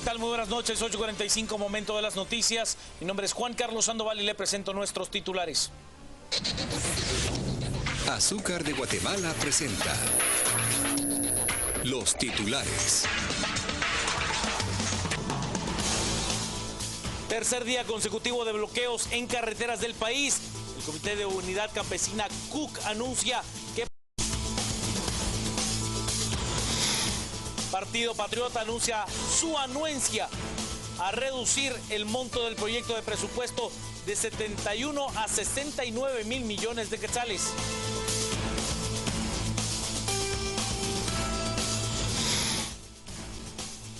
¿qué tal? Muy buenas noches, 8:45, momento de las noticias. Mi nombre es Juan Carlos Sandoval y le presento nuestros titulares. Azúcar de Guatemala presenta los titulares. Tercer día consecutivo de bloqueos en carreteras del país. El Comité de Unidad Campesina CUC anuncia que Partido Patriota anuncia su anuencia a reducir el monto del proyecto de presupuesto de 71 a 69 mil millones de quetzales.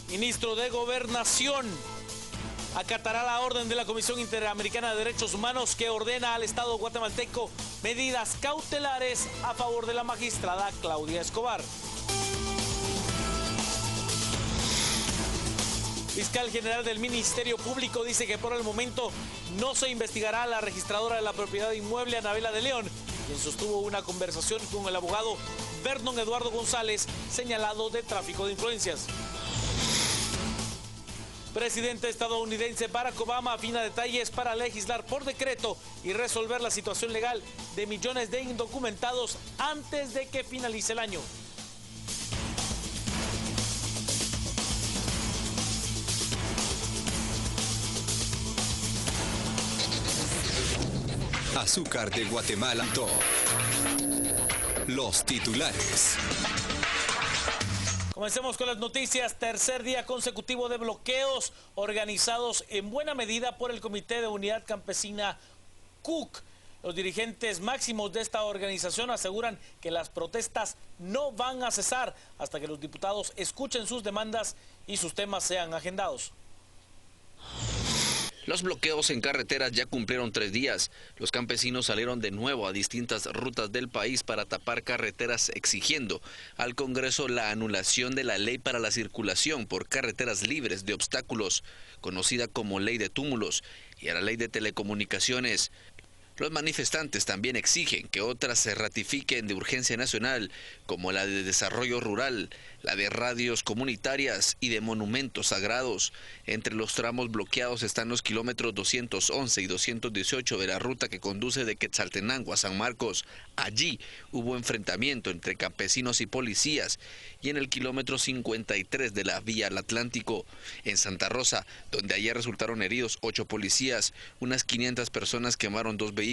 Ministro de Gobernación acatará la orden de la Comisión Interamericana de Derechos Humanos que ordena al Estado guatemalteco medidas cautelares a favor de la magistrada Claudia Escobar. Fiscal General del Ministerio Público dice que por el momento no se investigará a la registradora de la propiedad inmueble, Anabela de León, quien sostuvo una conversación con el abogado Vernon Eduardo González, señalado de tráfico de influencias. Presidente estadounidense Barack Obama afina detalles para legislar por decreto y resolver la situación legal de millones de indocumentados antes de que finalice el año. Azúcar de Guatemala. Los titulares. Comencemos con las noticias. Tercer día consecutivo de bloqueos organizados en buena medida por el Comité de Unidad Campesina CUC. Los dirigentes máximos de esta organización aseguran que las protestas no van a cesar hasta que los diputados escuchen sus demandas y sus temas sean agendados. Los bloqueos en carreteras ya cumplieron 3 días. Los campesinos salieron de nuevo a distintas rutas del país para tapar carreteras, exigiendo al Congreso la anulación de la ley para la circulación por carreteras libres de obstáculos, conocida como ley de túmulos, y a la ley de telecomunicaciones. Los manifestantes también exigen que otras se ratifiquen de urgencia nacional, como la de desarrollo rural, la de radios comunitarias y de monumentos sagrados. Entre los tramos bloqueados están los kilómetros 211 y 218 de la ruta que conduce de Quetzaltenango a San Marcos. Allí hubo enfrentamiento entre campesinos y policías, y en el kilómetro 53 de la vía al Atlántico. En Santa Rosa, donde ayer resultaron heridos 8 policías, unas 500 personas quemaron 2 vehículos.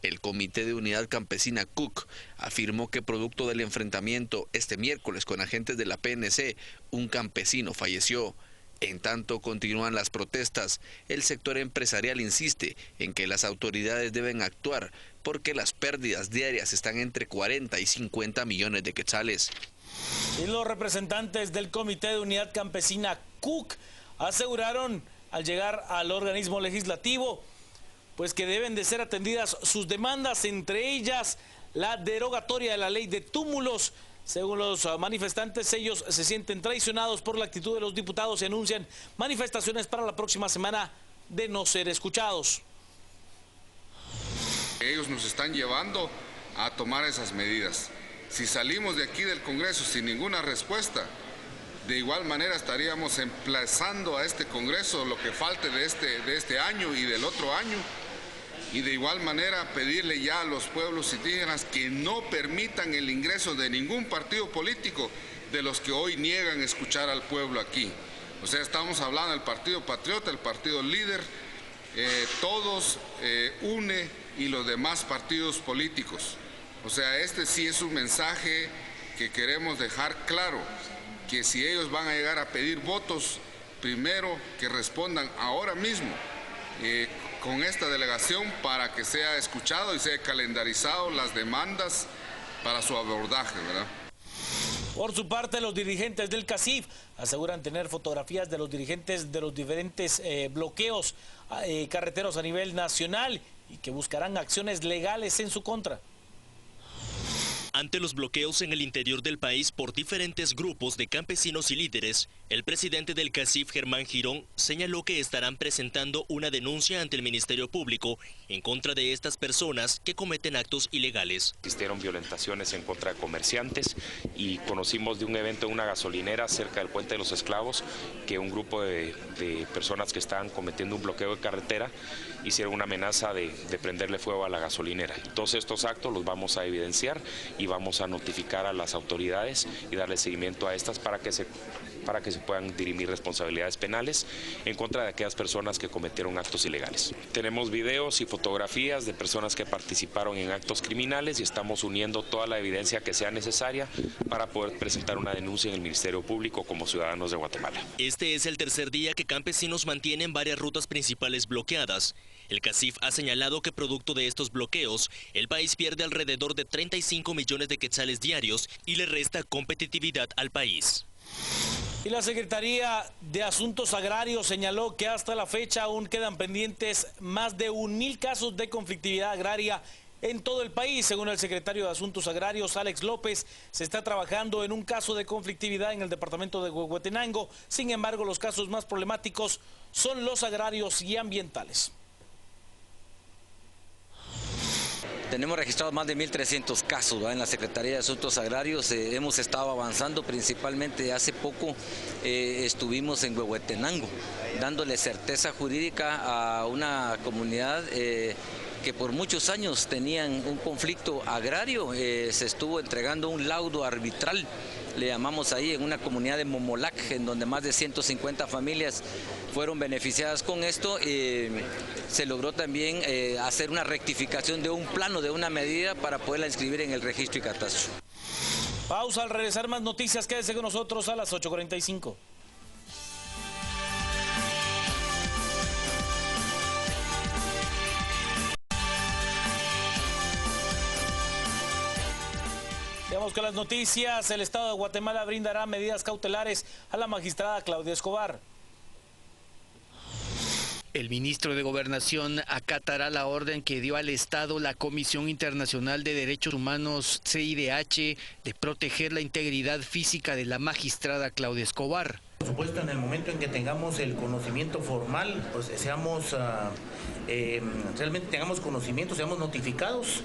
El Comité de Unidad Campesina CUC afirmó que producto del enfrentamiento este miércoles con agentes de la PNC, un campesino falleció. En tanto continúan las protestas, el sector empresarial insiste en que las autoridades deben actuar porque las pérdidas diarias están entre 40 y 50 millones de quetzales. Y los representantes del Comité de Unidad Campesina CUC aseguraron al llegar al organismo legislativo pues que deben de ser atendidas sus demandas, entre ellas la derogatoria de la ley de túmulos. Según los manifestantes, ellos se sienten traicionados por la actitud de los diputados y anuncian manifestaciones para la próxima semana de no ser escuchados. Ellos nos están llevando a tomar esas medidas. Si salimos de aquí del Congreso sin ninguna respuesta, de igual manera estaríamos emplazando a este Congreso lo que falte de este año y del otro año, y de igual manera pedirle ya a los pueblos indígenas que no permitan el ingreso de ningún partido político de los que hoy niegan escuchar al pueblo aquí. O sea, estamos hablando del Partido Patriota, el Partido Líder, todos, UNE y los demás partidos políticos. O sea, este sí es un mensaje que queremos dejar claro, que si ellos van a llegar a pedir votos, primero que respondan ahora mismo con esta delegación para que sea escuchado y sea calendarizado las demandas para su abordaje, ¿verdad? Por su parte, los dirigentes del CACIF aseguran tener fotografías de los dirigentes de los diferentes bloqueos carreteros a nivel nacional y que buscarán acciones legales en su contra. Ante los bloqueos en el interior del país por diferentes grupos de campesinos y líderes, el presidente del CACIF, Germán Girón, señaló que estarán presentando una denuncia ante el Ministerio Público en contra de estas personas que cometen actos ilegales. Existieron violentaciones en contra de comerciantes y conocimos de un evento en una gasolinera cerca del Puente de los Esclavos que un grupo de personas que estaban cometiendo un bloqueo de carretera hicieron una amenaza de prenderle fuego a la gasolinera. Todos estos actos los vamos a evidenciar y vamos a notificar a las autoridades y darle seguimiento a estas para que se puedan dirimir responsabilidades penales en contra de aquellas personas que cometieron actos ilegales. Tenemos videos y fotografías de personas que participaron en actos criminales y estamos uniendo toda la evidencia que sea necesaria para poder presentar una denuncia en el Ministerio Público como ciudadanos de Guatemala. Este es el tercer día que campesinos mantienen varias rutas principales bloqueadas. El CACIF ha señalado que producto de estos bloqueos, el país pierde alrededor de 35 millones de quetzales diarios y le resta competitividad al país. Y la Secretaría de Asuntos Agrarios señaló que hasta la fecha aún quedan pendientes más de 1,000 casos de conflictividad agraria en todo el país. Según el secretario de Asuntos Agrarios, Alex López, se está trabajando en un caso de conflictividad en el departamento de Huehuetenango. Sin embargo, los casos más problemáticos son los agrarios y ambientales. Tenemos registrados más de 1.300 casos en la Secretaría de Asuntos Agrarios. Hemos estado avanzando, principalmente hace poco estuvimos en Huehuetenango, dándole certeza jurídica a una comunidad que por muchos años tenían un conflicto agrario. Se estuvo entregando un laudo arbitral, le llamamos ahí, en una comunidad de Momolac, en donde más de 150 familias fueron beneficiadas con esto. Se logró también hacer una rectificación de un plano, de una medida para poderla inscribir en el registro y catastro. Pausa, al regresar más noticias, quédese con nosotros a las 8:45. Veamos con las noticias. El Estado de Guatemala brindará medidas cautelares a la magistrada Claudia Escobar. El ministro de Gobernación acatará la orden que dio al Estado la Comisión Internacional de Derechos Humanos, CIDH, de proteger la integridad física de la magistrada Claudia Escobar. Por supuesto, en el momento en que tengamos el conocimiento formal, pues realmente tengamos conocimiento, seamos notificados.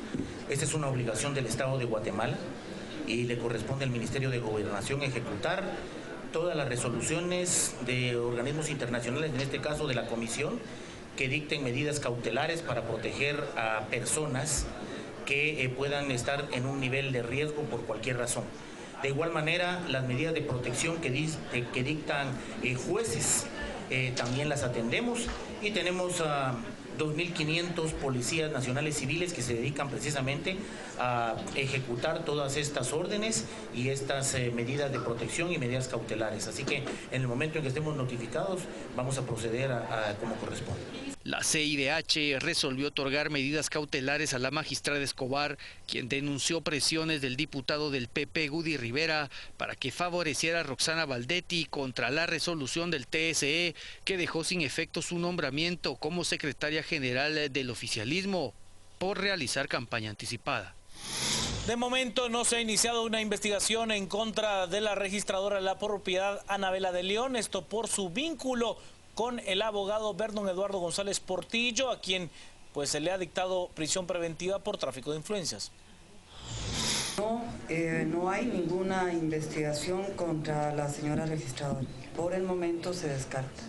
Esta es una obligación del Estado de Guatemala y le corresponde al Ministerio de Gobernación ejecutar todas las resoluciones de organismos internacionales, en este caso de la Comisión, que dicten medidas cautelares para proteger a personas que puedan estar en un nivel de riesgo por cualquier razón. De igual manera, las medidas de protección que dictan jueces también las atendemos y tenemos 2.500 policías nacionales civiles que se dedican precisamente a ejecutar todas estas órdenes y estas medidas de protección y medidas cautelares. Así que en el momento en que estemos notificados vamos a proceder a como corresponde. La CIDH resolvió otorgar medidas cautelares a la magistrada Escobar, quien denunció presiones del diputado del PP, Gudy Rivera, para que favoreciera a Roxana Valdetti contra la resolución del TSE que dejó sin efecto su nombramiento como secretaria general del oficialismo por realizar campaña anticipada. De momento no se ha iniciado una investigación en contra de la registradora de la propiedad Anabela de León, esto por su vínculo con el abogado Vernon Eduardo González Portillo, a quien pues se le ha dictado prisión preventiva por tráfico de influencias. No hay ninguna investigación contra la señora registradora. Por el momento se descarta.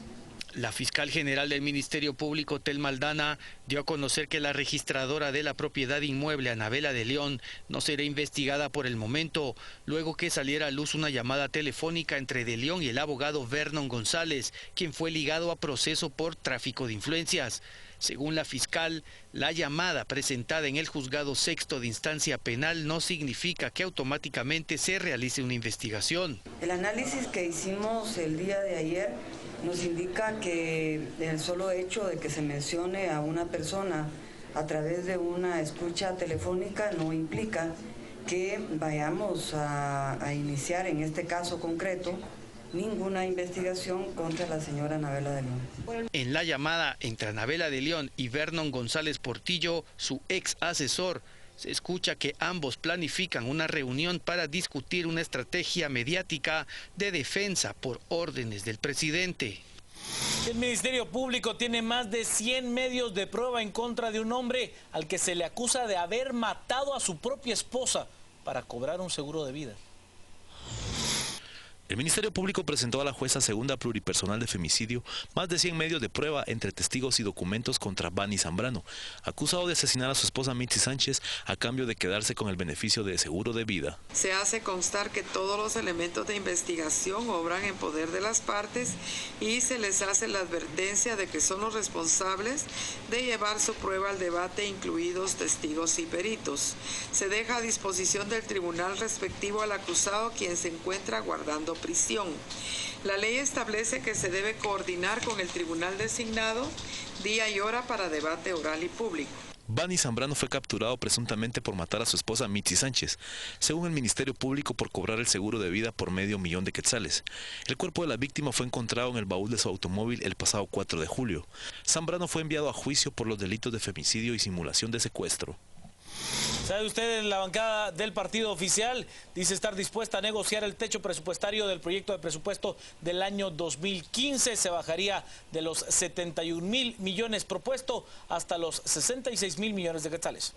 La fiscal general del Ministerio Público, Telma Aldana, dio a conocer que la registradora de la propiedad inmueble, Anabela de León, no será investigada por el momento, luego que saliera a luz una llamada telefónica entre de León y el abogado Vernon González, quien fue ligado a proceso por tráfico de influencias. Según la fiscal, la llamada presentada en el juzgado sexto de instancia penal no significa que automáticamente se realice una investigación. El análisis que hicimos el día de ayer nos indica que el solo hecho de que se mencione a una persona a través de una escucha telefónica no implica que vayamos a iniciar en este caso concreto ninguna investigación contra la señora Anabela de León. En la llamada entre Anabela de León y Vernon González Portillo, su ex asesor, Se escucha que ambos planifican una reunión para discutir una estrategia mediática de defensa por órdenes del presidente. El Ministerio Público tiene más de 100 medios de prueba en contra de un hombre al que se le acusa de haber matado a su propia esposa para cobrar un seguro de vida. El Ministerio Público presentó a la jueza segunda pluripersonal de femicidio más de 100 medios de prueba entre testigos y documentos contra Bani Zambrano, acusado de asesinar a su esposa Mitzi Sánchez a cambio de quedarse con el beneficio de seguro de vida. Se hace constar que todos los elementos de investigación obran en poder de las partes y se les hace la advertencia de que son los responsables de llevar su prueba al debate, incluidos testigos y peritos. Se deja a disposición del tribunal respectivo al acusado, quien se encuentra guardando prisión. La ley establece que se debe coordinar con el tribunal designado día y hora para debate oral y público. Bani Zambrano fue capturado presuntamente por matar a su esposa Mitzi Sánchez, según el Ministerio Público, por cobrar el seguro de vida por $500,000 de quetzales. El cuerpo de la víctima fue encontrado en el baúl de su automóvil el pasado 4 de julio. Zambrano fue enviado a juicio por los delitos de femicidio y simulación de secuestro. ¿Sabe usted? La bancada del partido oficial dice estar dispuesta a negociar el techo presupuestario del proyecto de presupuesto del año 2015. Se bajaría de los 71.000 millones propuesto hasta los 66.000 millones de quetzales.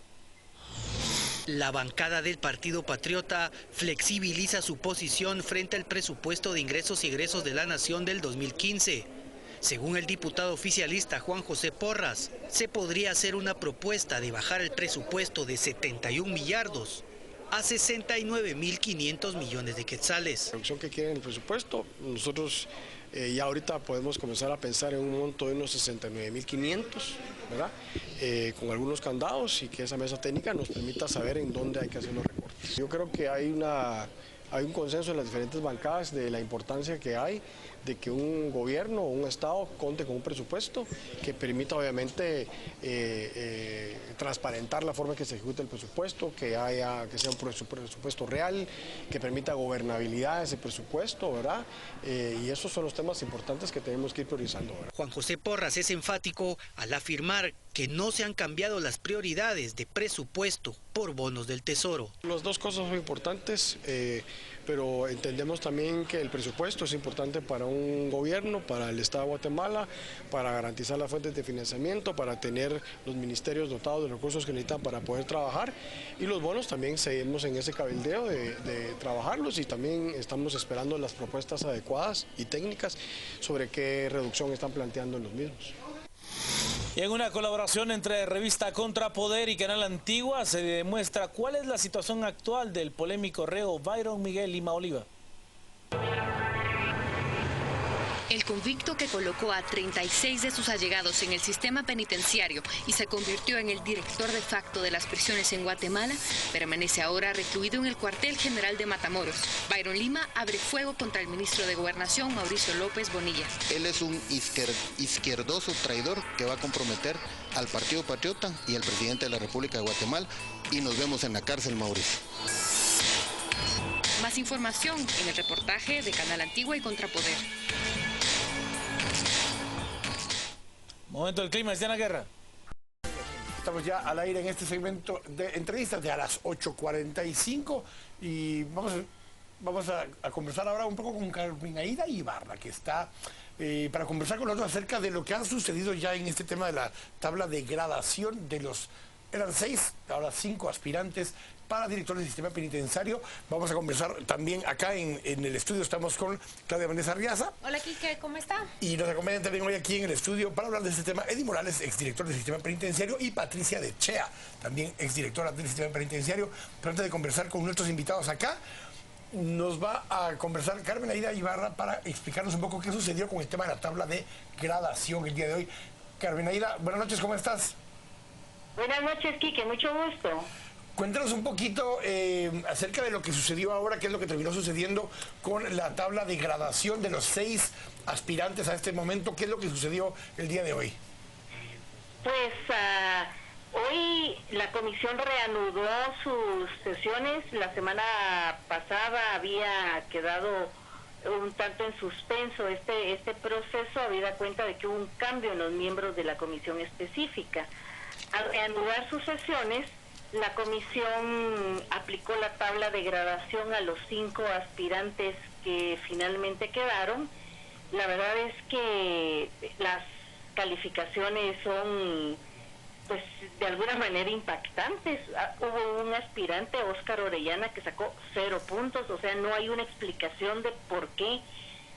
La bancada del Partido Patriota flexibiliza su posición frente al presupuesto de ingresos y egresos de la Nación del 2015. Según el diputado oficialista Juan José Porras, se podría hacer una propuesta de bajar el presupuesto de 71 millardos a 69.500 millones de quetzales. La reducción que quieren el presupuesto, nosotros ya ahorita podemos comenzar a pensar en un monto de unos 69.500, ¿verdad? Con algunos candados, y que esa mesa técnica nos permita saber en dónde hay que hacer los recortes. Yo creo que hay un consenso en las diferentes bancadas de la importancia que hay de que un gobierno o un Estado cuente con un presupuesto que permita obviamente transparentar la forma en que se ejecuta el presupuesto, que sea un presupuesto real, que permita gobernabilidad de ese presupuesto, ¿verdad? Y esos son los temas importantes que tenemos que ir priorizando, ¿verdad? Juan José Porras es enfático al afirmar que no se han cambiado las prioridades de presupuesto por bonos del Tesoro. Las dos cosas son importantes, pero entendemos también que el presupuesto es importante para un gobierno, para el Estado de Guatemala, para garantizar las fuentes de financiamiento, para tener los ministerios dotados de recursos que necesitan para poder trabajar, y los bonos también seguimos en ese cabildeo de trabajarlos, y también estamos esperando las propuestas adecuadas y técnicas sobre qué reducción están planteando en los mismos. Y en una colaboración entre revista Contrapoder y Canal Antigua se demuestra cuál es la situación actual del polémico reo Byron Miguel Lima Oliva. El convicto, que colocó a 36 de sus allegados en el sistema penitenciario y se convirtió en el director de facto de las prisiones en Guatemala, permanece ahora recluido en el cuartel general de Matamoros. Byron Lima abre fuego contra el ministro de Gobernación, Mauricio López Bonilla. Él es un izquierdoso traidor que va a comprometer al Partido Patriota y al presidente de la República de Guatemala, y nos vemos en la cárcel, Mauricio. Más información en el reportaje de Canal Antigua y Contrapoder. Momento del clima, Diana Guerra. Estamos ya al aire en este segmento de entrevistas de a las 8:45 y vamos a conversar ahora un poco con Carmenaída Ibarra, que está para conversar con nosotros acerca de lo que ha sucedido ya en este tema de la tabla de gradación de eran 6, ahora 5 aspirantes para director del sistema penitenciario. Vamos a conversar también acá en el estudio. Estamos con Claudia Vanessa Arriaza. Hola, Quique, ¿cómo está? Y nos acompañan también hoy aquí en el estudio para hablar de este tema Eddie Morales, exdirector del sistema penitenciario, y Patricia de Chea, también exdirectora del sistema penitenciario. Pero antes de conversar con nuestros invitados acá, nos va a conversar Carmenaída Ibarra para explicarnos un poco qué sucedió con el tema de la tabla de gradación el día de hoy. Carmenaída, buenas noches, ¿cómo estás? Buenas noches, Quique, mucho gusto. Cuéntanos un poquito acerca de lo que sucedió ahora, qué es lo que terminó sucediendo con la tabla de gradación de los 6 aspirantes a este momento, qué es lo que sucedió el día de hoy. Pues hoy la comisión reanudó sus sesiones. La semana pasada había quedado un tanto en suspenso este proceso, habida cuenta de que hubo un cambio en los miembros de la comisión específica. Al reanudar sus sesiones, La comisión aplicó la tabla de gradación a los 5 aspirantes que finalmente quedaron. La verdad es que las calificaciones son, pues, de alguna manera impactantes. Hubo un aspirante, Óscar Orellana, que sacó 0 puntos, o sea, no hay una explicación de por qué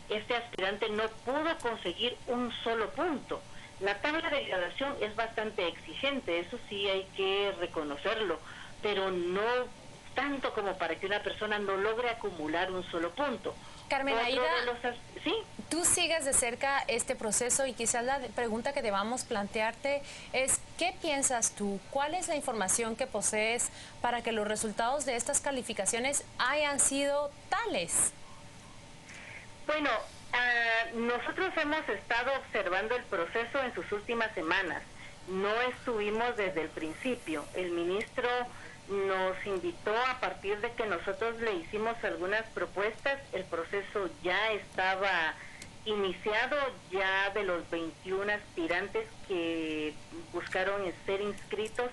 este aspirante no pudo conseguir un solo punto. La tabla de gradación es bastante exigente, eso sí hay que reconocerlo, pero no tanto como para que una persona no logre acumular un solo punto. Carmen Aida, ¿sí? Tú sigues de cerca este proceso y quizás la pregunta que debamos plantearte es, ¿qué piensas tú? ¿Cuál es la información que posees para que los resultados de estas calificaciones hayan sido tales? Bueno, nosotros hemos estado observando el proceso en sus últimas semanas. No estuvimos desde el principio. El ministro nos invitó a partir de que nosotros le hicimos algunas propuestas. El proceso ya estaba iniciado, ya de los 21 aspirantes que buscaron ser inscritos,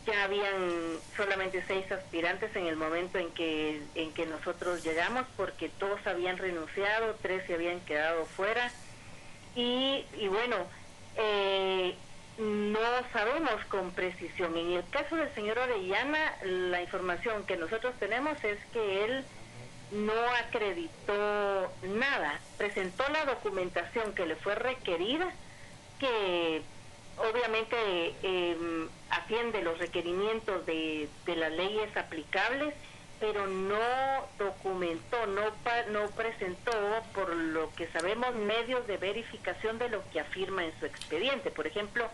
ya habían solamente 6 aspirantes en el momento en que nosotros llegamos, porque todos habían renunciado, 3 se habían quedado fuera. Y bueno, no sabemos con precisión. En el caso del señor Orellana, la información que nosotros tenemos es que él no acreditó nada, presentó la documentación que le fue requerida, que obviamente atiende los requerimientos de las leyes aplicables, pero no documentó, no presentó, por lo que sabemos, medios de verificación de lo que afirma en su expediente. Por ejemplo,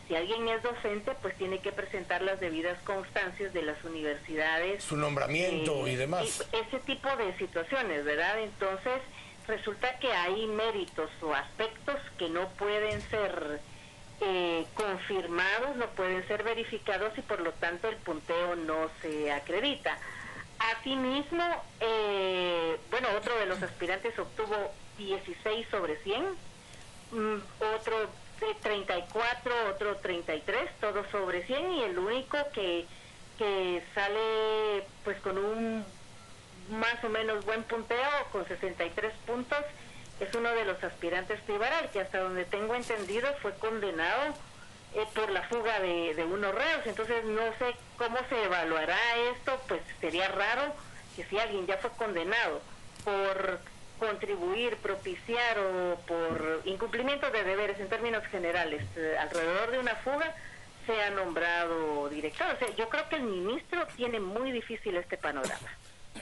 si alguien es docente, pues tiene que presentar las debidas constancias de las universidades. Su nombramiento y demás. Ese tipo de situaciones, ¿verdad? Entonces, resulta que hay méritos o aspectos que no pueden ser confirmados, no pueden ser verificados y por lo tanto el punteo no se acredita. Asimismo, bueno, otro de los aspirantes obtuvo 16 sobre 100, otro 34, otro 33, todos sobre 100, y el único que sale pues con un más o menos buen punteo, con 63 puntos, es uno de los aspirantes Privaral, que hasta donde tengo entendido fue condenado por la fuga de unos reos. Entonces no sé cómo se evaluará esto, pues sería raro que si alguien ya fue condenado por contribuir, propiciar o por incumplimiento de deberes en términos generales alrededor de una fuga, sea nombrado director. O sea, yo creo que el ministro tiene muy difícil este panorama.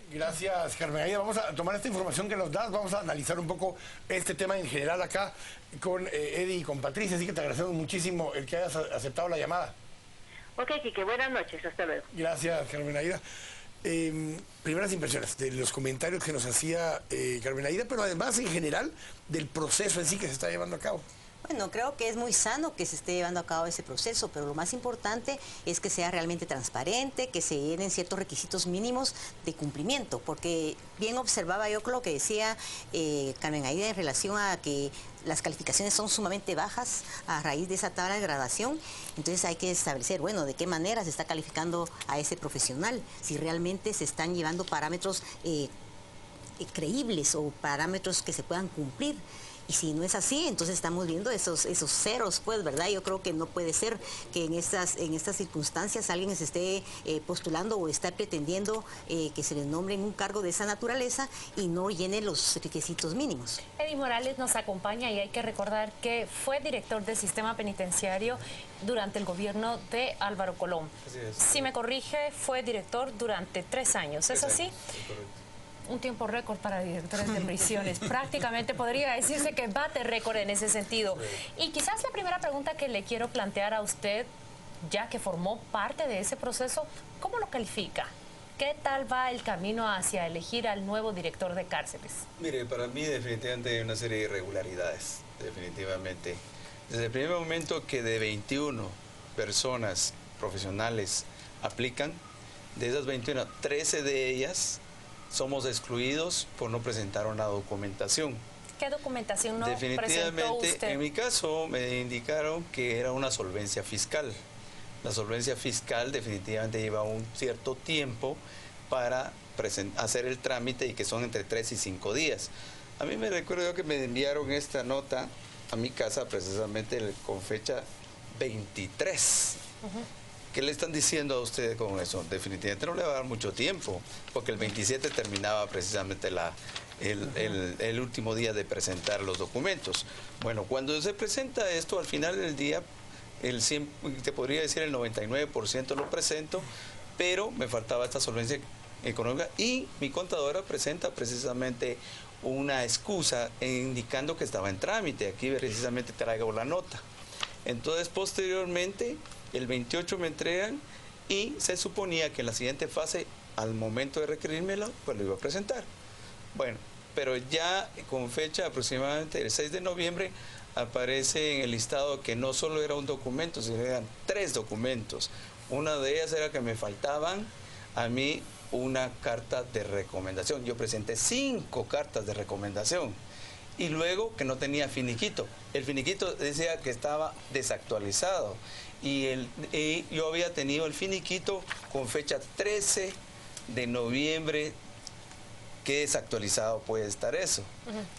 Gracias, Carmen Aida. Vamos a tomar esta información que nos das, vamos a analizar un poco este tema en general acá con Eddie y con Patricia, así que te agradecemos muchísimo el que hayas aceptado la llamada. Ok, Quique, buenas noches, hasta luego. Gracias, Carmen Aida. Primeras impresiones de los comentarios que nos hacía Carmen Aida, pero además en general del proceso en sí que se está llevando a cabo. Bueno, creo que es muy sano que se esté llevando a cabo ese proceso, pero lo más importante es que sea realmente transparente, que se llenen ciertos requisitos mínimos de cumplimiento, porque bien observaba yo lo que decía Carmen Aida en relación a que las calificaciones son sumamente bajas a raíz de esa tabla de gradación. Entonces hay que establecer, bueno, de qué manera se está calificando a ese profesional, si realmente se están llevando parámetros creíbles o parámetros que se puedan cumplir. Y si no es así, entonces estamos viendo esos ceros, pues, ¿verdad? Yo creo que no puede ser que en estas circunstancias alguien se esté postulando o está pretendiendo que se les nombre en un cargo de esa naturaleza y no llene los requisitos mínimos. Eddie Morales nos acompaña y hay que recordar que fue director del sistema penitenciario durante el gobierno de Álvaro Colón. Si me corrige, fue director durante 3 años, ¿es así? Sí, correcto. Un tiempo récord para directores de prisiones. Prácticamente podría decirse que bate récord en ese sentido. Y quizás la primera pregunta que le quiero plantear a usted, ya que formó parte de ese proceso, ¿cómo lo califica? ¿Qué tal va el camino hacia elegir al nuevo director de cárceles? Mire, para mí definitivamente hay una serie de irregularidades, definitivamente. Desde el primer momento que de 21 personas profesionales aplican, de esas 21, 13 de ellas somos excluidos por no presentar una documentación. ¿Qué documentación no presentó Definitivamente, usted? en mi caso me indicaron que era una solvencia fiscal. La solvencia fiscal definitivamente lleva un cierto tiempo para hacer el trámite y que son entre 3 y 5 días. A mí me recuerdo que me enviaron esta nota a mi casa precisamente con fecha 23. ¿Qué le están diciendo a usted con eso? Definitivamente no le va a dar mucho tiempo, porque el 27 terminaba precisamente el último día de presentar los documentos. Bueno, cuando se presenta esto, al final del día, te podría decir el 99% lo presento, pero me faltaba esta solvencia económica y mi contadora presenta precisamente una excusa indicando que estaba en trámite. Aquí precisamente traigo la nota. Entonces, posteriormente, el 28 me entregan y se suponía que en la siguiente fase, al momento de requerírmelo, pues lo iba a presentar. Bueno, pero ya con fecha aproximadamente el 6 de noviembre aparece en el listado que no solo era un documento, sino eran 3 documentos. Una de ellas era que me faltaban a mí una carta de recomendación. Yo presenté 5 cartas de recomendación. Y luego que no tenía finiquito. El finiquito decía que estaba desactualizado. Y yo había tenido el finiquito con fecha 13 de noviembre. ¿Qué desactualizado puede estar eso?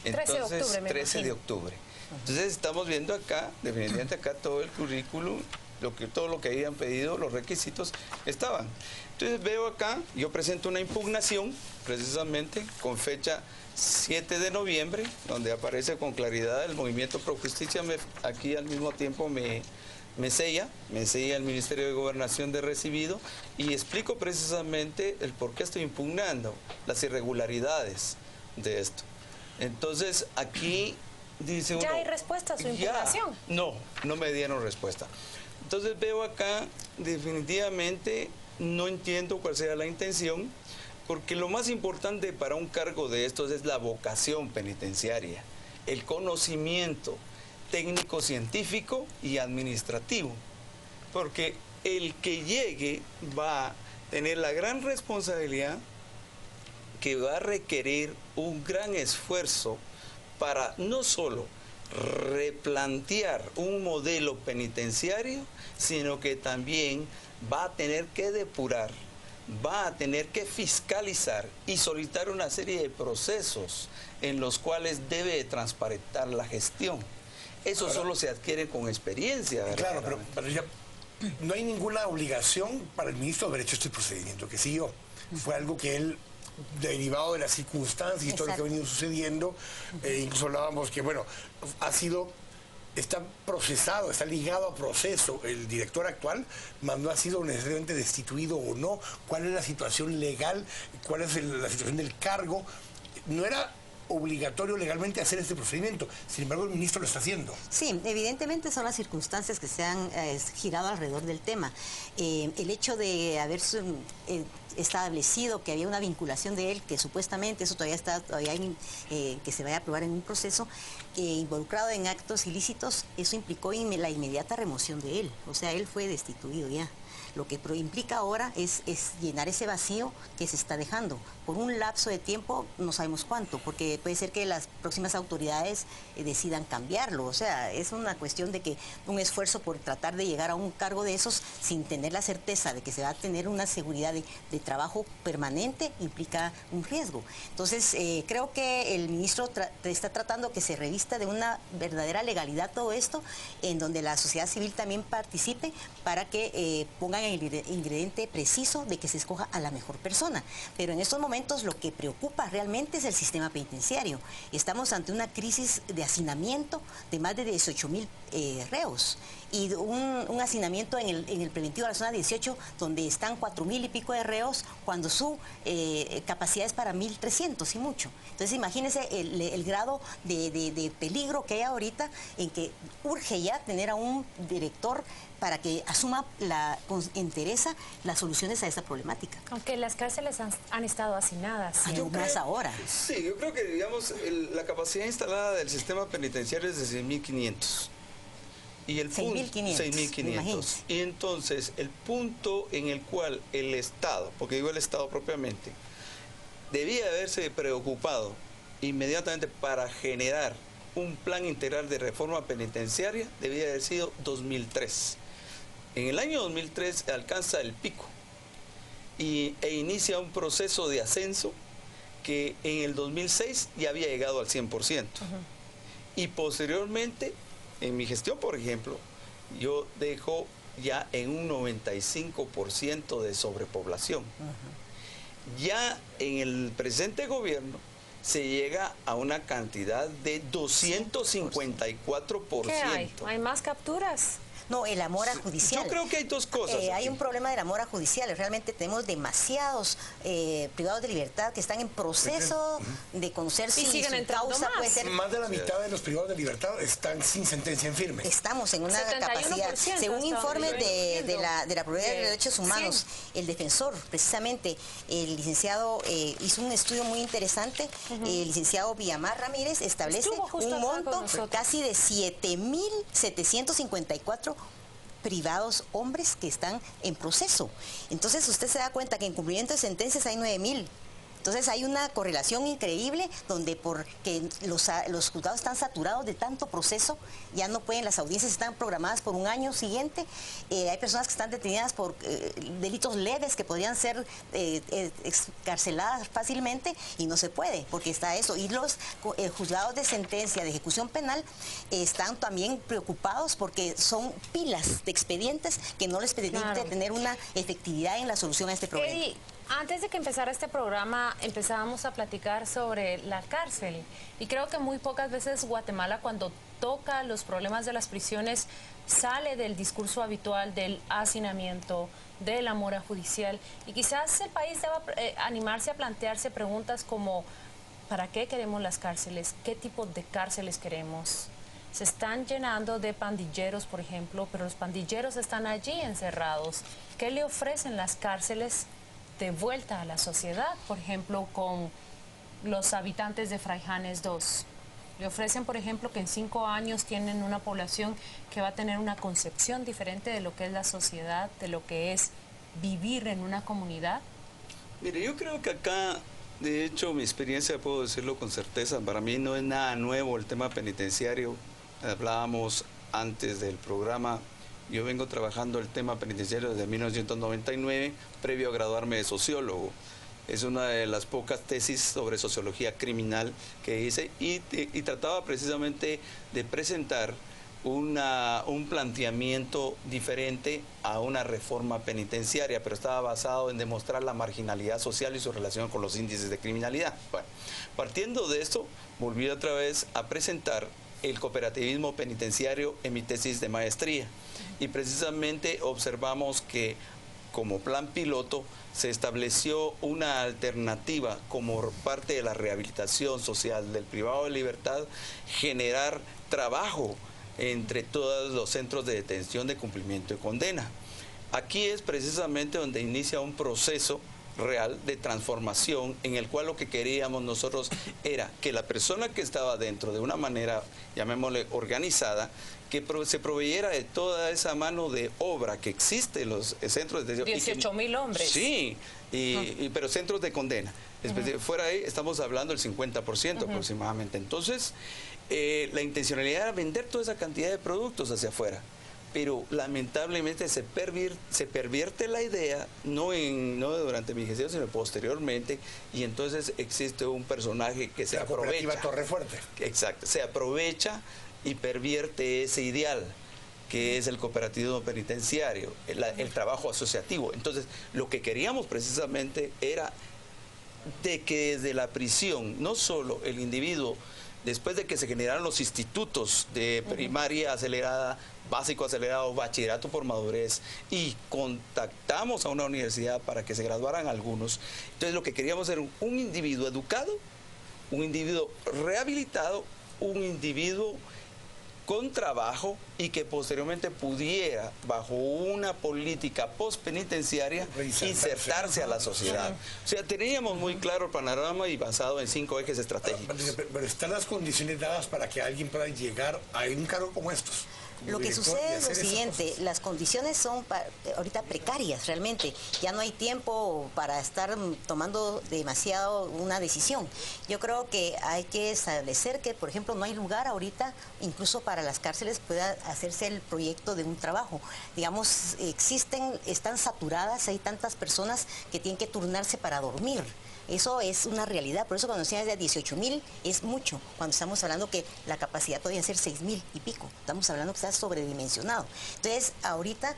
Entonces, 13 de octubre. Entonces estamos viendo acá, definitivamente acá todo el currículum, todo lo que habían pedido, los requisitos estaban. Entonces veo acá, yo presento una impugnación, precisamente con fecha 7 de noviembre, donde aparece con claridad el Movimiento Pro Justicia. Aquí al mismo tiempo me sella el Ministerio de Gobernación de recibido y explico precisamente el por qué estoy impugnando, las irregularidades de esto. Entonces aquí dice uno... ¿Ya hay respuesta a su impugnación? No me dieron respuesta. Entonces veo acá, definitivamente no entiendo cuál sea la intención, porque lo más importante para un cargo de estos es la vocación penitenciaria, el conocimiento técnico-científico y administrativo, porque el que llegue va a tener la gran responsabilidad que va a requerir un gran esfuerzo para no solo replantear un modelo penitenciario, sino que también va a tener que depurar, va a tener que fiscalizar y solicitar una serie de procesos en los cuales debe transparentar la gestión. Eso solo se adquiere con experiencia. Claro, pero ya no hay ninguna obligación para el ministro de haber hecho este procedimiento que siguió. Fue algo que él, derivado de las circunstancias y todo lo que ha venido sucediendo, incluso hablábamos que, bueno, está procesado, está ligado a proceso. El director actual no ha sido necesariamente destituido o no. ¿Cuál es la situación legal? ¿Cuál es la situación del cargo? No era obligatorio legalmente hacer este procedimiento, sin embargo el ministro lo está haciendo. Sí, evidentemente son las circunstancias que se han girado alrededor del tema. El hecho de haber establecido que había una vinculación de él, que supuestamente eso todavía que se vaya a aprobar en un proceso, involucrado en actos ilícitos, eso implicó la inmediata remoción de él, o sea, él fue destituido ya. Lo que implica ahora es llenar ese vacío que se está dejando. Por un lapso de tiempo, no sabemos cuánto, porque puede ser que las próximas autoridades decidan cambiarlo. O sea, es una cuestión de que un esfuerzo por tratar de llegar a un cargo de esos sin tener la certeza de que se va a tener una seguridad de trabajo permanente implica un riesgo. Entonces, creo que el ministro está tratando que se revista de una verdadera legalidad todo esto, en donde la sociedad civil también participe para que pongan el ingrediente preciso de que se escoja a la mejor persona. Pero en estos momentos lo que preocupa realmente es el sistema penitenciario. Estamos ante una crisis de hacinamiento de más de 18,000 reos y un hacinamiento en el preventivo de la zona 18 donde están 4,000 y pico de reos cuando su capacidad es para 1,300 y mucho. Entonces imagínense el grado de peligro que hay ahorita, en que urge ya tener a un director para que asuma con entereza las soluciones a esta problemática. Aunque las cárceles han estado hacinadas. Más ahora. Sí, yo creo que, digamos, la capacidad instalada del sistema penitenciario es de 6,500. Y el 6,500. Y entonces, el punto en el cual el Estado, porque digo el Estado propiamente, debía haberse preocupado inmediatamente para generar un plan integral de reforma penitenciaria, debía haber sido 2003. En el año 2003 alcanza el pico e inicia un proceso de ascenso que en el 2006 ya había llegado al 100%. Y posteriormente, en mi gestión, por ejemplo, yo dejo ya en un 95% de sobrepoblación. Ya en el presente gobierno se llega a una cantidad de 254%. ¿Qué hay? ¿Hay más capturas? No, el mora judicial. Yo creo que hay dos cosas. Hay un problema de la mora judicial. Realmente tenemos demasiados privados de libertad que están en proceso de conocer si su causa puede ser... Más de la mitad de los privados de libertad están sin sentencia en firme. Estamos en una capacidad. Según informes de la Procuraduría de Derechos Humanos, el defensor, precisamente, el licenciado hizo un estudio muy interesante. El licenciado Villamar Ramírez establece un monto casi de 7.754 privados hombres que están en proceso. Entonces usted se da cuenta que en cumplimiento de sentencias hay 9.000. Entonces hay una correlación increíble donde porque los juzgados están saturados de tanto proceso, ya no pueden, las audiencias están programadas por un año siguiente, hay personas que están detenidas por delitos leves que podrían ser excarceladas fácilmente y no se puede, porque está eso. Y los juzgados de sentencia de ejecución penal están también preocupados porque son pilas de expedientes que no les permite tener una efectividad en la solución a este problema. Antes de que empezara este programa, empezábamos a platicar sobre la cárcel. Y creo que muy pocas veces Guatemala, cuando toca los problemas de las prisiones, sale del discurso habitual del hacinamiento, de la mora judicial. Y quizás el país deba animarse a plantearse preguntas como, ¿para qué queremos las cárceles? ¿Qué tipo de cárceles queremos? Se están llenando de pandilleros, por ejemplo, pero los pandilleros están allí encerrados. ¿Qué le ofrecen las cárceles de vuelta a la sociedad? Por ejemplo, con los habitantes de Fraijanes 2. Le ofrecen, por ejemplo, que en 5 años tienen una población que va a tener una concepción diferente de lo que es la sociedad, de lo que es vivir en una comunidad. Mire, yo creo que acá, de hecho, mi experiencia, puedo decirlo con certeza, para mí no es nada nuevo el tema penitenciario. Hablábamos antes del programa. Yo vengo trabajando el tema penitenciario desde 1999, previo a graduarme de sociólogo. Es una de las pocas tesis sobre sociología criminal que hice y trataba precisamente de presentar un planteamiento diferente a una reforma penitenciaria, pero estaba basado en demostrar la marginalidad social y su relación con los índices de criminalidad. Bueno, partiendo de esto, volví otra vez a presentar el cooperativismo penitenciario en mi tesis de maestría. Y precisamente observamos que como plan piloto se estableció una alternativa como parte de la rehabilitación social del privado de libertad, generar trabajo entre todos los centros de detención de cumplimiento de condena. Aquí es precisamente donde inicia un proceso real de transformación en el cual lo que queríamos nosotros era que la persona que estaba dentro de una manera, llamémosle organizada, que se proveyera de toda esa mano de obra que existe en los centros de detención. 18.000 hombres. Sí, pero centros de condena. Fuera ahí estamos hablando del 50% aproximadamente. Entonces, la intencionalidad era vender toda esa cantidad de productos hacia afuera. Pero lamentablemente se pervierte la idea, no durante mi gestión, sino posteriormente, y entonces existe un personaje que se aprovecha. La Torrefuerte. Exacto, se aprovecha y pervierte ese ideal, que es el cooperativismo penitenciario, el trabajo asociativo. Entonces, lo que queríamos precisamente era de que desde la prisión, no solo el individuo, después de que se generaron los institutos de primaria acelerada, básico acelerado, bachillerato por madurez, y contactamos a una universidad para que se graduaran algunos. Entonces lo que queríamos era un individuo educado, un individuo rehabilitado, un individuo con trabajo y que posteriormente pudiera, bajo una política postpenitenciaria, insertarse a la sociedad. O sea, teníamos muy claro el panorama y basado en 5 ejes estratégicos. Pero están las condiciones dadas para que alguien pueda llegar a un cargo como estos. Lo que sucede es lo siguiente, las condiciones son ahorita precarias realmente, ya no hay tiempo para estar tomando demasiado una decisión. Yo creo que hay que establecer que, por ejemplo, no hay lugar ahorita, incluso para las cárceles pueda hacerse el proyecto de un trabajo. Digamos, están saturadas, hay tantas personas que tienen que turnarse para dormir. Eso es una realidad, por eso cuando decían de 18.000 es mucho, cuando estamos hablando que la capacidad podría ser 6.000 y pico, estamos hablando que está sobredimensionado. Entonces, ahorita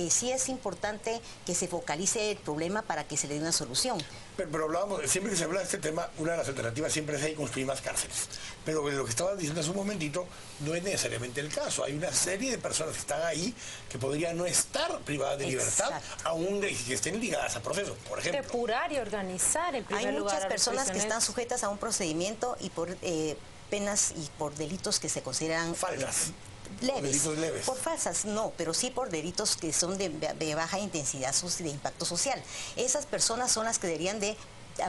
sí es importante que se focalice el problema para que se le dé una solución. Pero hablábamos, siempre que se habla de este tema, una de las alternativas siempre es hay construir más cárceles. Pero lo que estaba diciendo hace un momentito no es necesariamente el caso. Hay una serie de personas que están ahí que podrían no estar privadas de libertad, aún que estén ligadas a procesos, por ejemplo. Depurar y organizar en primer lugar. Hay muchas personas que están sujetas a un procedimiento y por penas y por delitos que se consideran faltas. Leves. Por falsas, no, pero sí por delitos que son de baja intensidad de impacto social. Esas personas son las que deberían de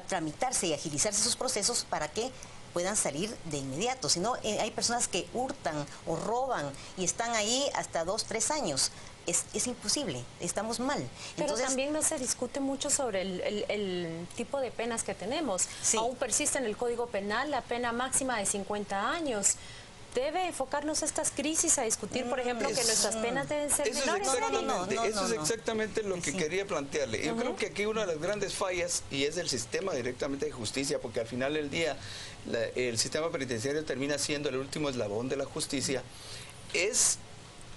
tramitarse y agilizarse sus procesos para que puedan salir de inmediato. Si no, hay personas que hurtan o roban y están ahí hasta 2, 3 años. Es imposible, estamos mal. Pero entonces, también no se discute mucho sobre el tipo de penas que tenemos. Sí. Aún persiste en el Código Penal la pena máxima de 50 años. ¿Debe enfocarnos estas crisis a discutir, por ejemplo, que nuestras penas deben ser menores? Eso es exactamente lo que quería plantearle. Yo creo que aquí una de las grandes fallas, y es el sistema directamente de justicia, porque al final del día el sistema penitenciario termina siendo el último eslabón de la justicia,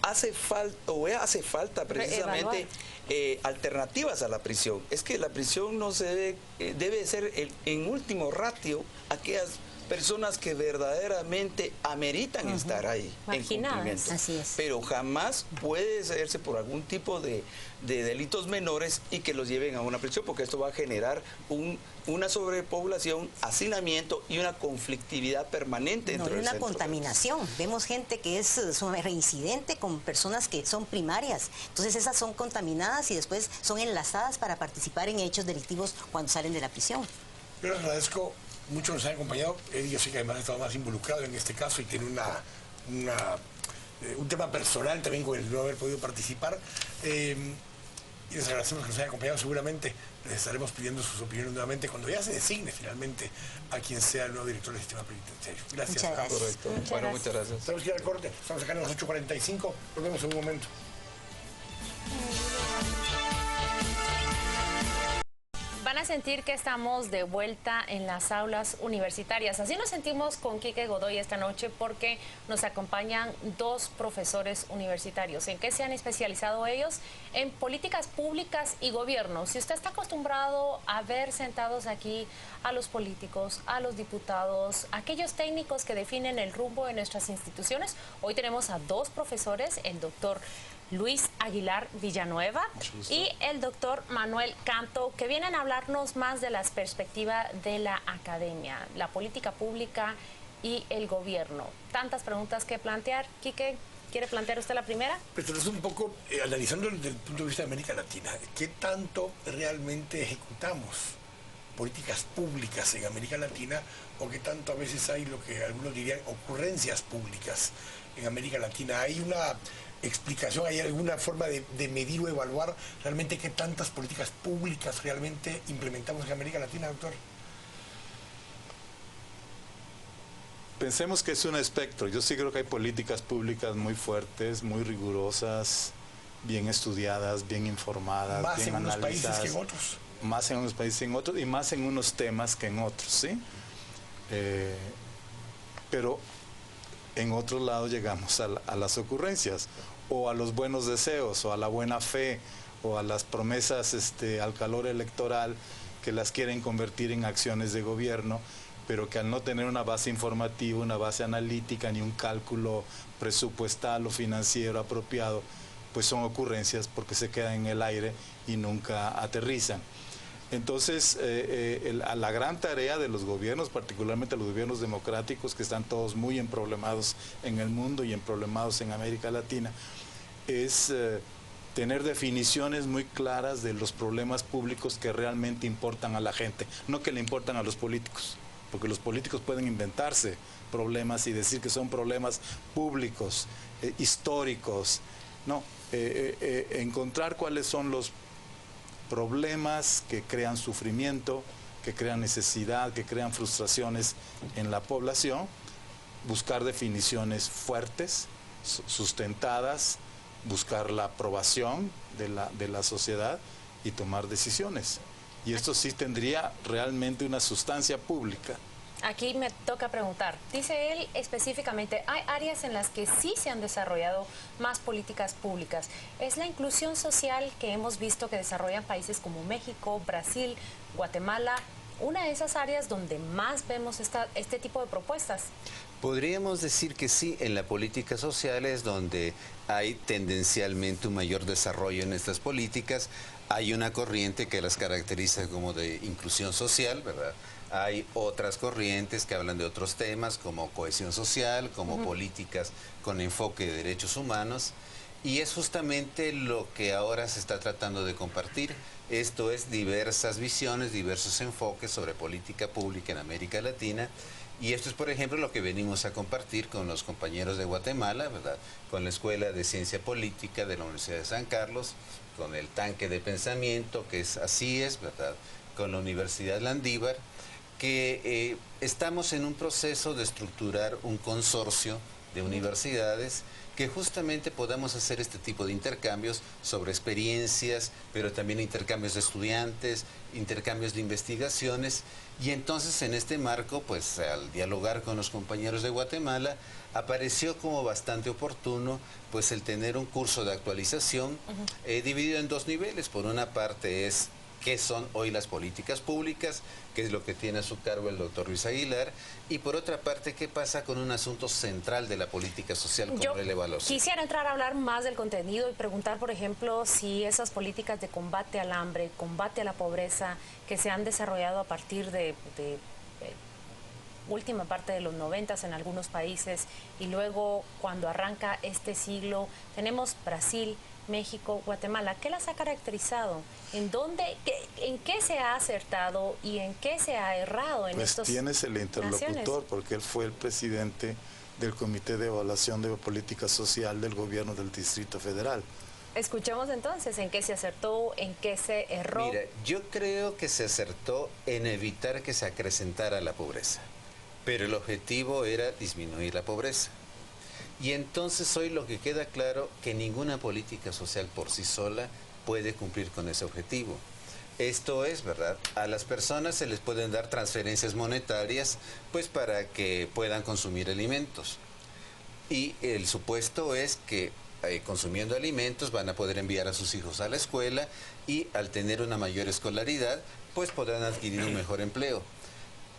hace falta precisamente alternativas a la prisión. Es que la prisión no se debe ser en último ratio aquellas personas que verdaderamente ameritan estar ahí en cumplimiento. Así es. Pero jamás puede hacerse por algún tipo de delitos menores y que los lleven a una prisión, porque esto va a generar una sobrepoblación, hacinamiento y una conflictividad permanente dentro del centro. Una contaminación. Vemos gente que es reincidente con personas que son primarias. Entonces esas son contaminadas y después son enlazadas para participar en hechos delictivos cuando salen de la prisión. Yo les agradezco. Muchos nos han acompañado. Yo sé que además ha estado más involucrado en este caso y tiene un tema personal también con el no haber podido participar. Y les agradecemos que nos hayan acompañado. Seguramente les estaremos pidiendo sus opiniones nuevamente cuando ya se designe finalmente a quien sea el nuevo director del sistema penitenciario. Gracias. Correcto. Bueno, muchas gracias. Tenemos que ir al corte. Estamos acá en las 8:45. Nos vemos en un momento. Van a sentir que estamos de vuelta en las aulas universitarias. Así nos sentimos con Quique Godoy esta noche porque nos acompañan 2 profesores universitarios. ¿En qué se han especializado ellos? En políticas públicas y gobierno. Si usted está acostumbrado a ver sentados aquí a los políticos, a los diputados, aquellos técnicos que definen el rumbo de nuestras instituciones, hoy tenemos a 2 profesores, el doctor Luis Aguilar Villanueva y el doctor Manuel Canto, que vienen a hablarnos más de las perspectivas de la academia, la política pública y el gobierno. Tantas preguntas que plantear. Quique, ¿quiere plantear usted la primera? Pues es un poco, analizando desde el punto de vista de América Latina, ¿qué tanto realmente ejecutamos políticas públicas en América Latina o qué tanto a veces hay lo que algunos dirían ocurrencias públicas en América Latina? ¿Hay una explicación, hay alguna forma de medir o evaluar realmente qué tantas políticas públicas realmente implementamos en América Latina, doctor? Pensemos que es un espectro. Yo sí creo que hay políticas públicas muy fuertes, muy rigurosas, bien estudiadas, bien informadas, más bien en unos analizadas. Países que en otros. Más en unos países que en otros y más en unos temas que en otros, ¿sí? Pero en otro lado llegamos a las ocurrencias o a los buenos deseos o a la buena fe o a las promesas al calor electoral que las quieren convertir en acciones de gobierno, pero que al no tener una base informativa, una base analítica ni un cálculo presupuestal o financiero apropiado, pues son ocurrencias porque se quedan en el aire y nunca aterrizan. Entonces, la gran tarea de los gobiernos, particularmente los gobiernos democráticos, que están todos muy emproblemados en el mundo y emproblemados en América Latina, es tener definiciones muy claras de los problemas públicos que realmente importan a la gente, no que le importan a los políticos, porque los políticos pueden inventarse problemas y decir que son problemas públicos históricos, no, encontrar cuáles son los problemas que crean sufrimiento, que crean necesidad, que crean frustraciones en la población, buscar definiciones fuertes, sustentadas, buscar la aprobación de la sociedad y tomar decisiones. Y esto sí tendría realmente una sustancia pública. Aquí me toca preguntar, dice él específicamente, hay áreas en las que sí se han desarrollado más políticas públicas. ¿Es la inclusión social que hemos visto que desarrollan países como México, Brasil, Guatemala, una de esas áreas donde más vemos este tipo de propuestas? Podríamos decir que sí, en la política social es donde hay tendencialmente un mayor desarrollo en estas políticas. Hay una corriente que las caracteriza como de inclusión social, ¿verdad? Hay otras corrientes que hablan de otros temas como cohesión social, como políticas con enfoque de derechos humanos. Y es justamente lo que ahora se está tratando de compartir. Esto es diversas visiones, diversos enfoques sobre política pública en América Latina. Y esto es, por ejemplo, lo que venimos a compartir con los compañeros de Guatemala, ¿verdad? Con la Escuela de Ciencia Política de la Universidad de San Carlos, con el Tanque de Pensamiento, que es así es, ¿verdad? Con la Universidad Landívar, que estamos en un proceso de estructurar un consorcio de universidades que justamente podamos hacer este tipo de intercambios sobre experiencias, pero también intercambios de estudiantes, intercambios de investigaciones. Y entonces en este marco, pues al dialogar con los compañeros de Guatemala, apareció como bastante oportuno pues el tener un curso de actualización dividido en dos niveles. Por una parte es qué son hoy las políticas públicas, qué es lo que tiene a su cargo el doctor Luis Aguilar, y por otra parte, qué pasa con un asunto central de la política social como la evaluación. Quisiera entrar a hablar más del contenido y preguntar, por ejemplo, si esas políticas de combate al hambre, combate a la pobreza, que se han desarrollado a partir de última parte de los 90 en algunos países, y luego cuando arranca este siglo, tenemos Brasil, México, Guatemala. ¿Qué las ha caracterizado? ¿En qué se ha acertado y en qué se ha errado en estos Pues tienes el interlocutor, naciones? porque él fue el presidente del Comité de Evaluación de Política Social del Gobierno del Distrito Federal. Escuchemos entonces en qué se acertó, en qué se erró. Mira, yo creo que se acertó en evitar que se acrecentara la pobreza, pero el objetivo era disminuir la pobreza. Y entonces hoy lo que queda claro que ninguna política social por sí sola puede cumplir con ese objetivo. Esto es, ¿verdad? A las personas se les pueden dar transferencias monetarias pues para que puedan consumir alimentos. Y el supuesto es que consumiendo alimentos van a poder enviar a sus hijos a la escuela y al tener una mayor escolaridad pues podrán adquirir un mejor empleo.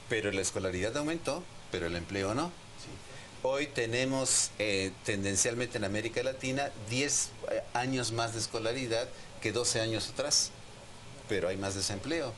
Pero la escolaridad aumentó, pero el empleo no. Hoy tenemos tendencialmente en América Latina 10 años más de escolaridad que 12 años atrás, pero hay más desempleo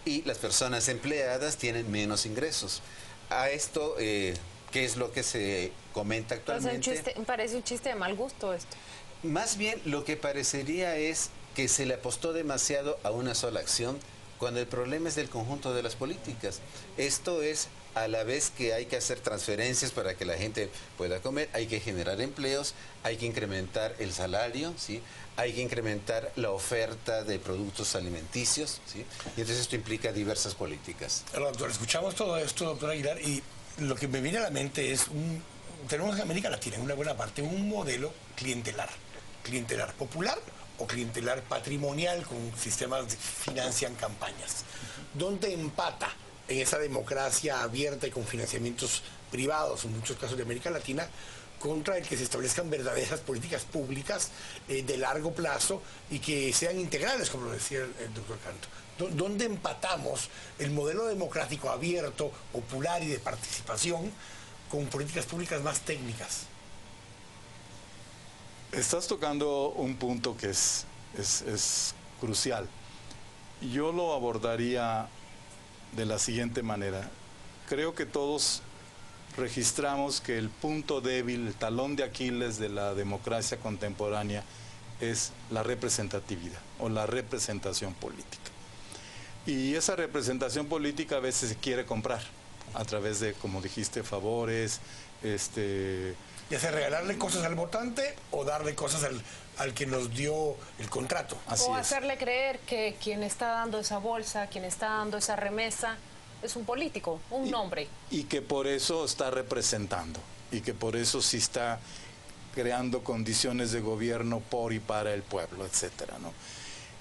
y las personas empleadas tienen menos ingresos. A esto, ¿qué es lo que se comenta actualmente? Parece un chiste de mal gusto esto. Más bien lo que parecería es que se le apostó demasiado a una sola acción cuando el problema es del conjunto de las políticas. Esto es, a la vez que hay que hacer transferencias para que la gente pueda comer, hay que generar empleos, hay que incrementar el salario, ¿sí? Hay que incrementar la oferta de productos alimenticios, ¿sí? Y entonces esto implica diversas políticas. Doctor, escuchamos todo esto, doctor Aguilar, y lo que me viene a la mente es, tenemos en América Latina, en una buena parte, un modelo clientelar popular o clientelar patrimonial con sistemas que financian campañas, donde empata en esa democracia abierta y con financiamientos privados, en muchos casos de América Latina, contra el que se establezcan verdaderas políticas públicas de largo plazo y que sean integrales, como lo decía el doctor Canto. ¿Dónde empatamos el modelo democrático abierto, popular y de participación con políticas públicas más técnicas? Estás tocando un punto que es crucial. Yo lo abordaría de la siguiente manera. Creo que todos registramos que el punto débil, el talón de Aquiles de la democracia contemporánea es la representatividad o la representación política. Y esa representación política a veces se quiere comprar a través de, como dijiste, favores, ya sea regalarle cosas al votante o darle cosas al que nos dio el contrato. O hacerle creer que quien está dando esa bolsa, quien está dando esa remesa, es un político, un nombre. Y que por eso está representando, y que por eso sí está creando condiciones de gobierno por y para el pueblo, etcétera, ¿no?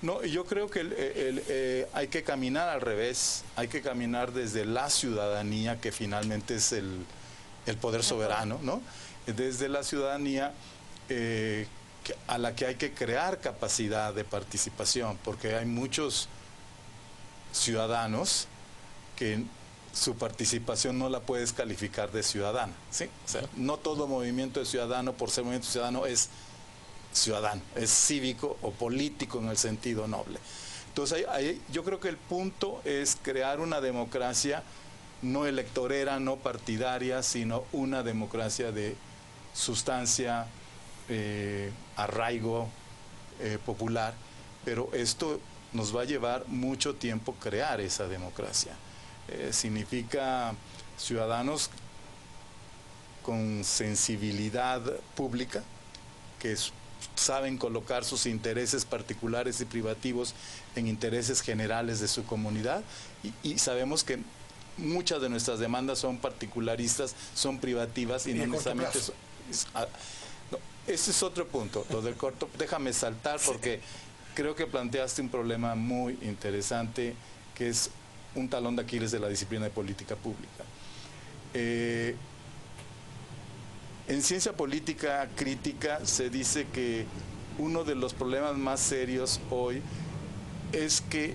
No, yo creo que hay que caminar al revés, hay que caminar desde la ciudadanía, que finalmente es el poder soberano, ¿no? Desde la ciudadanía a la que hay que crear capacidad de participación, porque hay muchos ciudadanos que su participación no la puedes calificar de ciudadana, ¿sí? O sea, no todo movimiento de ciudadano, por ser movimiento ciudadano, es ciudadano, es cívico o político en el sentido noble. Entonces, yo creo que el punto es crear una democracia no electorera, no partidaria, sino una democracia de sustancia, arraigo popular, pero esto nos va a llevar mucho tiempo crear esa democracia. Significa ciudadanos con sensibilidad pública, que saben colocar sus intereses particulares y privativos en intereses generales de su comunidad, y sabemos que muchas de nuestras demandas son particularistas, son privativas y no necesariamente ese es otro punto, lo del corto. Déjame saltar porque creo que planteaste un problema muy interesante, que es un talón de Aquiles de la disciplina de política pública. En ciencia política crítica se dice que uno de los problemas más serios hoy es que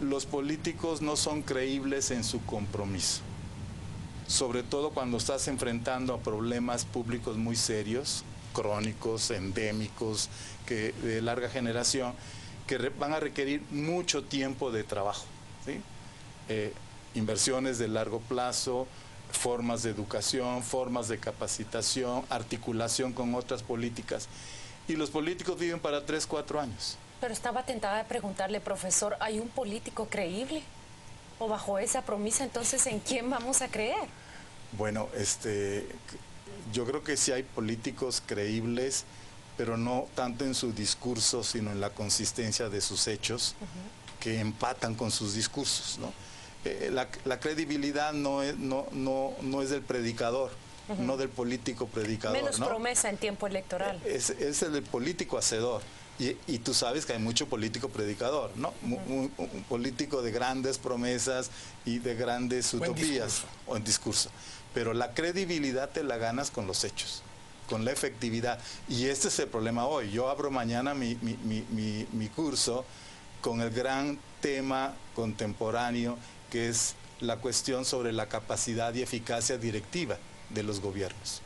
los políticos no son creíbles en su compromiso, sobre todo cuando estás enfrentando a problemas públicos muy serios, crónicos, endémicos, de larga generación, que van a requerir mucho tiempo de trabajo, ¿sí? Inversiones de largo plazo, formas de educación, formas de capacitación, articulación con otras políticas. Y los políticos viven para 3, 4 años. Pero estaba tentada de preguntarle, profesor, ¿hay un político creíble? O bajo esa promesa, entonces, ¿en quién vamos a creer? Bueno, yo creo que sí hay políticos creíbles, pero no tanto en su discurso, sino en la consistencia de sus hechos, que empatan con sus discursos, ¿no? La credibilidad no es del predicador, no del político predicador. Menos, ¿no? Promesa en tiempo electoral. Es el del político hacedor. Y tú sabes que hay mucho político predicador, ¿no? Un político de grandes promesas y de grandes utopías o en discurso. Pero la credibilidad te la ganas con los hechos, con la efectividad. Y este es el problema hoy. Yo abro mañana mi curso con el gran tema contemporáneo, que es la cuestión sobre la capacidad y eficacia directiva de los gobiernos.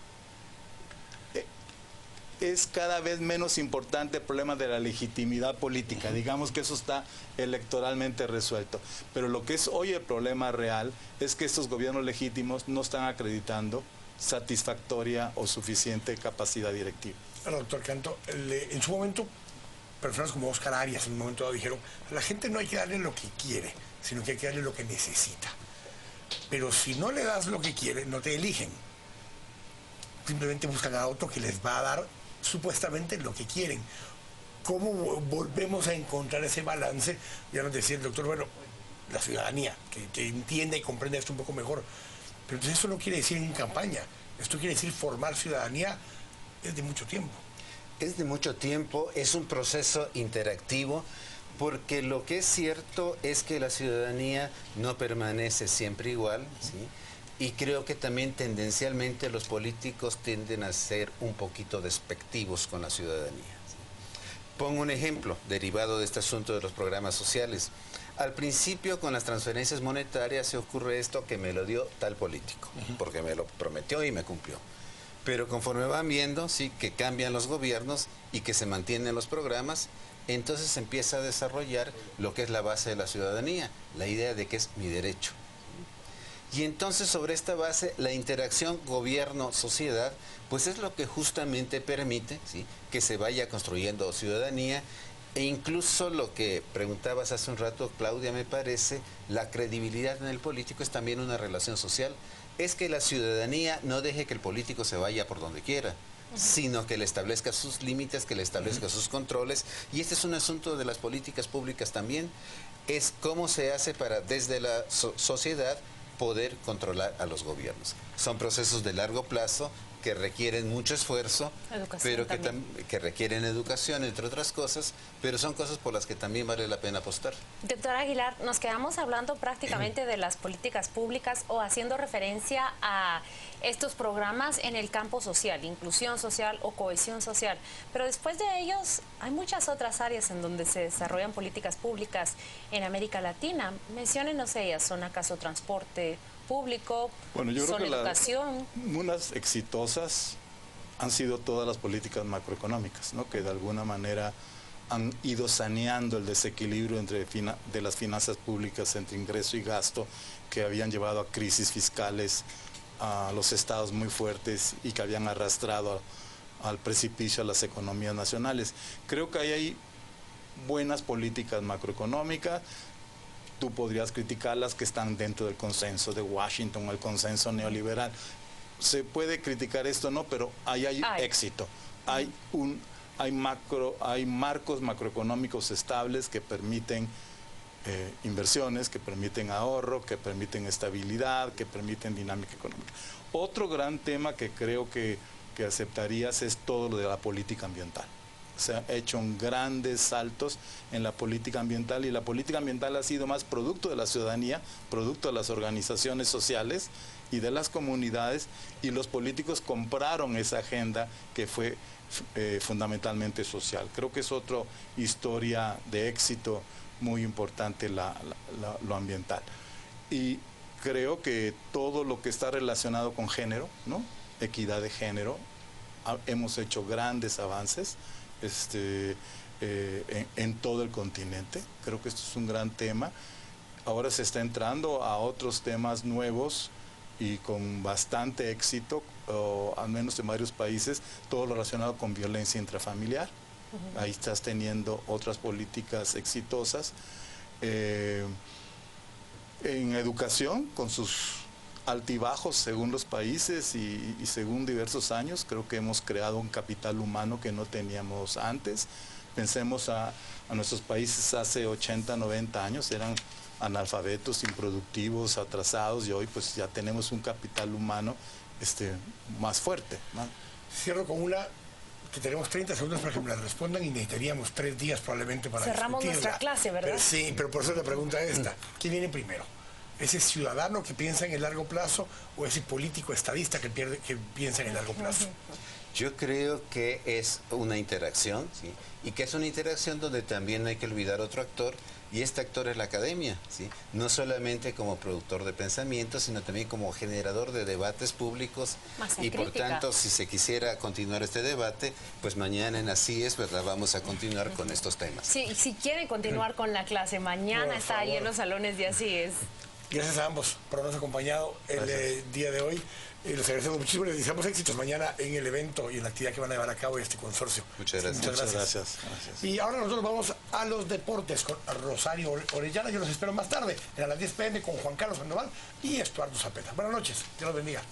Es cada vez menos importante el problema de la legitimidad política. Digamos que eso está electoralmente resuelto. Pero lo que es hoy el problema real es que estos gobiernos legítimos no están acreditando satisfactoria o suficiente capacidad directiva. Bueno, doctor Canto, en su momento, personas como Oscar Arias en un momento dado dijeron, a la gente no hay que darle lo que quiere, sino que hay que darle lo que necesita. Pero si no le das lo que quiere, no te eligen. Simplemente buscan a otro que les va a dar supuestamente lo que quieren. ¿Cómo volvemos a encontrar ese balance? Ya nos decía el doctor, bueno, la ciudadanía, que entiende y comprende esto un poco mejor. Pero entonces eso no quiere decir en campaña. Esto quiere decir formar ciudadanía desde mucho tiempo. Es de mucho tiempo, es un proceso interactivo, porque lo que es cierto es que la ciudadanía no permanece siempre igual, ¿sí? Y creo que también tendencialmente los políticos tienden a ser un poquito despectivos con la ciudadanía, ¿sí? Pongo un ejemplo derivado de este asunto de los programas sociales. Al principio, con las transferencias monetarias, se ocurre esto que me lo dio tal político, porque me lo prometió y me cumplió. Pero conforme van viendo, sí, que cambian los gobiernos y que se mantienen los programas, entonces se empieza a desarrollar lo que es la base de la ciudadanía, la idea de que es mi derecho. Y entonces sobre esta base, la interacción gobierno-sociedad, pues es lo que justamente permite, ¿sí?, que se vaya construyendo ciudadanía, e incluso lo que preguntabas hace un rato, Claudia, me parece, la credibilidad en el político es también una relación social es que la ciudadanía no deje que el político se vaya por donde quiera, sino que le establezca sus límites, que le establezca sus controles. Y este es un asunto de las políticas públicas también, es cómo se hace para desde la sociedad poder controlar a los gobiernos. Son procesos de largo plazo que requieren mucho esfuerzo, pero que requieren educación, entre otras cosas, pero son cosas por las que también vale la pena apostar. Doctora Aguilar, nos quedamos hablando prácticamente de las políticas públicas o haciendo referencia a estos programas en el campo social, inclusión social o cohesión social, pero después de ellos hay muchas otras áreas en donde se desarrollan políticas públicas en América Latina. Menciónenos ellas, ¿son acaso transporte público? Bueno, yo creo que educación. Unas exitosas han sido todas las políticas macroeconómicas, ¿no? Que de alguna manera han ido saneando el desequilibrio de las finanzas públicas entre ingreso y gasto, que habían llevado a crisis fiscales, a los estados muy fuertes y que habían arrastrado al precipicio a las economías nacionales. Creo que ahí hay buenas políticas macroeconómicas. Tú podrías criticarlas, que están dentro del consenso de Washington, el consenso neoliberal. Se puede criticar esto, no, pero ahí hay éxito. Hay marcos macroeconómicos estables que permiten inversiones, que permiten ahorro, que permiten estabilidad, que permiten dinámica económica. Otro gran tema que creo que aceptarías es todo lo de la política ambiental. Se han hecho grandes saltos en la política ambiental, y la política ambiental ha sido más producto de la ciudadanía, producto de las organizaciones sociales y de las comunidades, y los políticos compraron esa agenda que fue fundamentalmente social. Creo que es otra historia de éxito muy importante lo ambiental. Y creo que todo lo que está relacionado con género, ¿no? Equidad de género, hemos hecho grandes avances en todo el continente. Creo que esto es un gran tema. Ahora se está entrando a otros temas nuevos y con bastante éxito, al menos en varios países, todo lo relacionado con violencia intrafamiliar. Ahí estás teniendo otras políticas exitosas. En educación, con sus altibajos según los países y según diversos años, creo que hemos creado un capital humano que no teníamos antes. Pensemos a nuestros países hace 80, 90 años, eran analfabetos, improductivos, atrasados, y hoy pues ya tenemos un capital humano más fuerte, ¿no? Cierro con una que tenemos 30 segundos para que me la respondan y necesitaríamos 3 días probablemente para cerramos discutirla. Nuestra clase, ¿verdad? Pero, sí, pero por eso la pregunta es esta. ¿Quién viene primero? ¿Ese ciudadano que piensa en el largo plazo o ese político estadista que piensa en el largo plazo? Yo creo que es una interacción, ¿sí? Y que es una interacción donde también no hay que olvidar otro actor, y este actor es la academia, ¿sí? No solamente como productor de pensamiento, sino también como generador de debates públicos. Y por tanto, si se quisiera continuar este debate, pues mañana en Así Es, ¿verdad? Vamos a continuar con estos temas. Sí, si quieren continuar con la clase, mañana está ahí en los salones de Así Es. Gracias a ambos por habernos acompañado el día de hoy. Los agradecemos muchísimo y les deseamos éxitos mañana en el evento y en la actividad que van a llevar a cabo este consorcio. Muchas gracias. Muchas gracias. Y ahora nosotros vamos a los deportes con Rosario Orellana. Yo los espero más tarde, a las 10 p.m. con Juan Carlos Sandoval y Estuardo Zapeta. Buenas noches. Dios los bendiga.